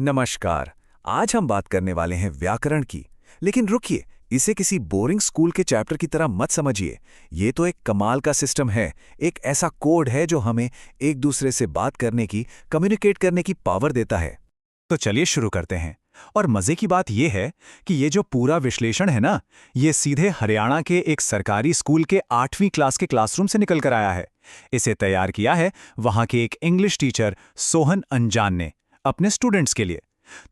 नमस्कार। आज हम बात करने वाले हैं व्याकरण की। लेकिन रुकिए, इसे किसी बोरिंग स्कूल के चैप्टर की तरह मत समझिए। ये तो एक कमाल का सिस्टम है। एक ऐसा कोड है जो हमें एक दूसरे से बात करने की, कम्युनिकेट करने की पावर देता है। तो चलिए शुरू करते हैं। और मजे की बात यह है कि ये जो पूरा विश्लेषण है ना, ये सीधे हरियाणा के एक सरकारी स्कूल के 8वीं क्लास के क्लासरूम से निकल कर आया है। इसे तैयार किया है वहां के एक इंग्लिश टीचर सोहन अंजान ने अपने स्टूडेंट्स के लिए।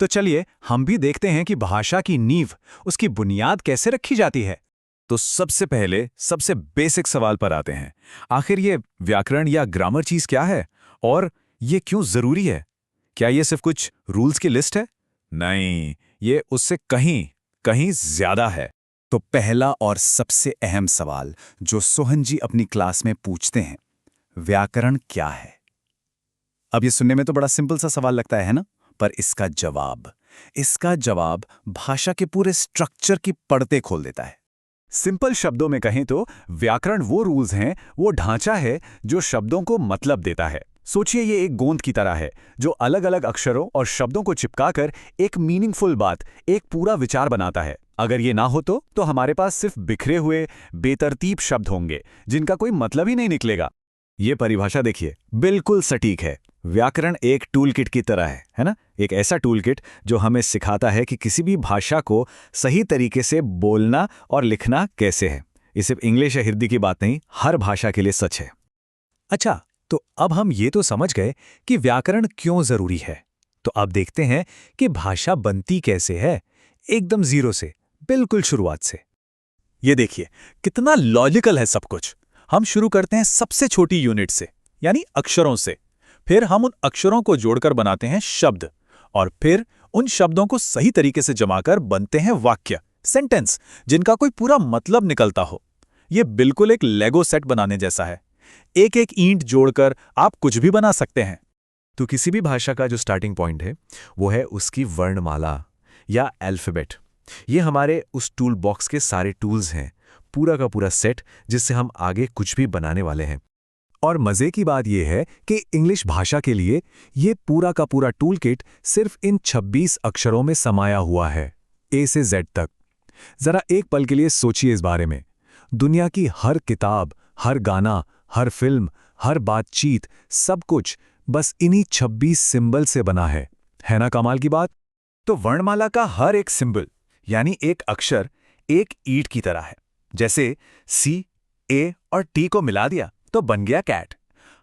तो चलिए हम भी देखते हैं कि भाषा की नींव, उसकी बुनियाद कैसे रखी जाती है। तो सबसे पहले सबसे बेसिक सवाल पर आते हैं। आखिर ये व्याकरण या ग्रामर चीज क्या है और ये क्यों जरूरी है? क्या ये सिर्फ कुछ रूल्स की लिस्ट है? नहीं, ये उससे कहीं कहीं ज्यादा है। तो पहला और सबसे अहम सवाल जो सोहन जी अपनी क्लास में पूछते हैं, व्याकरण क्या है? अब ये सुनने में तो बड़ा सिंपल सा सवाल लगता है ना, पर इसका जवाब भाषा के पूरे स्ट्रक्चर की परतें खोल देता है। सिंपल शब्दों में कहें तो व्याकरण वो रूल्स हैं, वो ढांचा है जो शब्दों को मतलब देता है। सोचिए ये एक गोंद की तरह है जो अलग अलग अक्षरों और शब्दों को चिपकाकर एक मीनिंगफुल बात, एक पूरा विचार बनाता है। अगर ये ना हो तो हमारे पास सिर्फ बिखरे हुए बेतरतीब शब्द होंगे जिनका कोई मतलब ही नहीं निकलेगा। ये परिभाषा देखिए, बिल्कुल सटीक है। व्याकरण एक टूल किट की तरह है ना? एक ऐसा टूल किट जो हमें सिखाता है कि किसी भी भाषा को सही तरीके से बोलना और लिखना कैसे है। ये सिर्फ इंग्लिश या हिंदी की बात नहीं, हर भाषा के लिए सच है। अच्छा, तो अब हम ये तो समझ गए कि व्याकरण क्यों जरूरी है। तो अब देखते हैं कि भाषा बनती कैसे है, एकदम जीरो से, बिल्कुल शुरुआत से। ये देखिए कितना लॉजिकल है सब कुछ। हम शुरू करते हैं सबसे छोटी यूनिट से, यानी अक्षरों से। फिर हम उन अक्षरों को जोड़कर बनाते हैं शब्द, और फिर उन शब्दों को सही तरीके से जमाकर बनते हैं वाक्य, सेंटेंस, जिनका कोई पूरा मतलब निकलता हो। यह बिल्कुल एक लेगो सेट बनाने जैसा है। एक एक ईंट जोड़कर आप कुछ भी बना सकते हैं। तो किसी भी भाषा का जो स्टार्टिंग पॉइंट है वो है उसकी वर्णमाला या अल्फाबेट। ये हमारे उस टूल बॉक्स के सारे टूल्स हैं, पूरा का पूरा सेट जिससे हम आगे कुछ भी बनाने वाले हैं। और मजे की बात यह है कि इंग्लिश भाषा के लिए ये पूरा का पूरा टूल किट सिर्फ इन 26 अक्षरों में समाया हुआ है, ए से जेड तक। जरा एक पल के लिए सोचिए इस बारे में। दुनिया की हर किताब, हर गाना, हर फिल्म, हर बातचीत, सब कुछ बस इन्हीं 26 सिंबल से बना है ना कमाल की बात? तो वर्णमाला का हर एक सिंबल, यानी एक अक्षर, एक ईंट की तरह है। जैसे सी, ए और टी को मिला दिया तो बन गया कैट।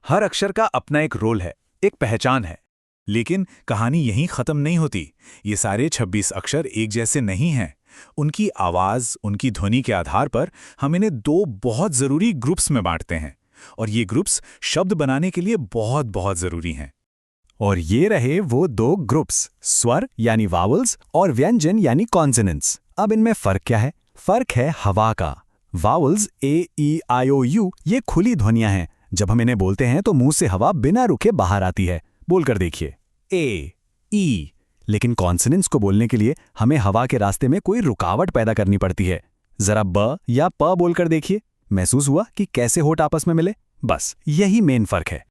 हर अक्षर का अपना एक रोल है, एक पहचान है। लेकिन कहानी यहीं खत्म नहीं होती। ये सारे 26 अक्षर एक जैसे नहीं हैं। उनकी आवाज, उनकी ध्वनि के आधार पर हम इन्हें दो बहुत जरूरी ग्रुप्स में बांटते हैं, और ये ग्रुप्स शब्द बनाने के लिए बहुत बहुत जरूरी हैं। और ये रहे वो दो ग्रुप्स, स्वर यानी वावल्स और व्यंजन यानी कॉन्सोनेंट्स। अब इनमें फर्क क्या है? फर्क है हवा का। Vowels A, E, I, O, you ये खुली ध्वनियां हैं। जब हम इन्हें बोलते हैं तो मुंह से हवा बिना रुके बाहर आती है। बोलकर देखिए, ए, ई। लेकिन कॉन्सोनेंट्स को बोलने के लिए हमें हवा के रास्ते में कोई रुकावट पैदा करनी पड़ती है। जरा ब या प बोलकर देखिए, महसूस हुआ कि कैसे होठ आपस में मिले? बस यही मेन फर्क है।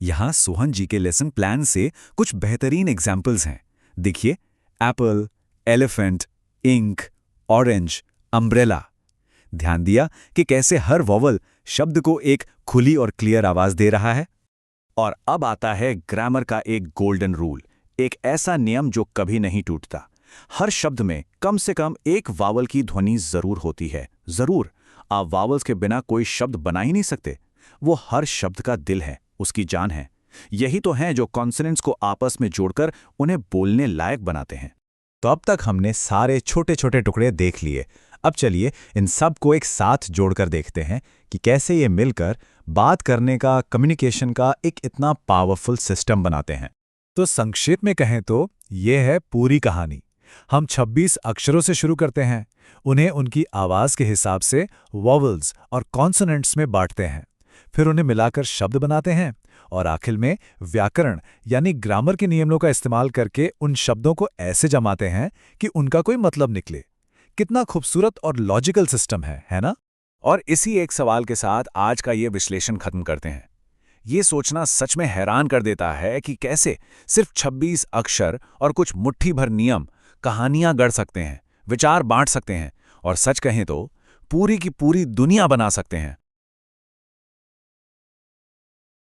यहां सोहन जी के लेसन प्लान से कुछ बेहतरीन एग्जाम्पल्स हैं। देखिए, apple, elephant, ink, orange, umbrella. ध्यान दिया कि कैसे हर वॉवल शब्द को एक खुली और क्लियर आवाज दे रहा है। और अब आता है ग्रामर का एक गोल्डन रूल, एक ऐसा नियम जो कभी नहीं टूटता। हर शब्द में कम से कम एक वावल की ध्वनि जरूर होती है, जरूर। आप वावल्स के बिना कोई शब्द बना ही नहीं सकते। वो हर शब्द का दिल है, उसकी जान है। यही तो है जो कॉन्सोनेंट्स को आपस में जोड़कर उन्हें बोलने लायक बनाते हैं। तो अब तक हमने सारे छोटे छोटे टुकड़े देख लिए। अब चलिए इन सब को एक साथ जोड़कर देखते हैं कि कैसे ये मिलकर बात करने का, कम्युनिकेशन का एक इतना पावरफुल सिस्टम बनाते हैं। तो संक्षेप में कहें तो ये है पूरी कहानी। हम 26 अक्षरों से शुरू करते हैं, उन्हें उनकी आवाज के हिसाब से वॉवल्स और कॉन्सोनेंट्स में बांटते हैं, फिर उन्हें मिलाकर शब्द बनाते हैं, और आखिर में व्याकरण यानी ग्रामर के नियमों का इस्तेमाल करके उन शब्दों को ऐसे जमाते हैं कि उनका कोई मतलब निकले। कितना खूबसूरत और लॉजिकल सिस्टम है ना? और इसी एक सवाल के साथ आज का ये विश्लेषण खत्म करते हैं। ये सोचना सच में हैरान कर देता है कि कैसे सिर्फ 26 अक्षर और कुछ मुट्ठी भर नियम कहानियां गढ़ सकते हैं, विचार बांट सकते हैं और सच कहें तो पूरी की पूरी दुनिया बना सकते हैं।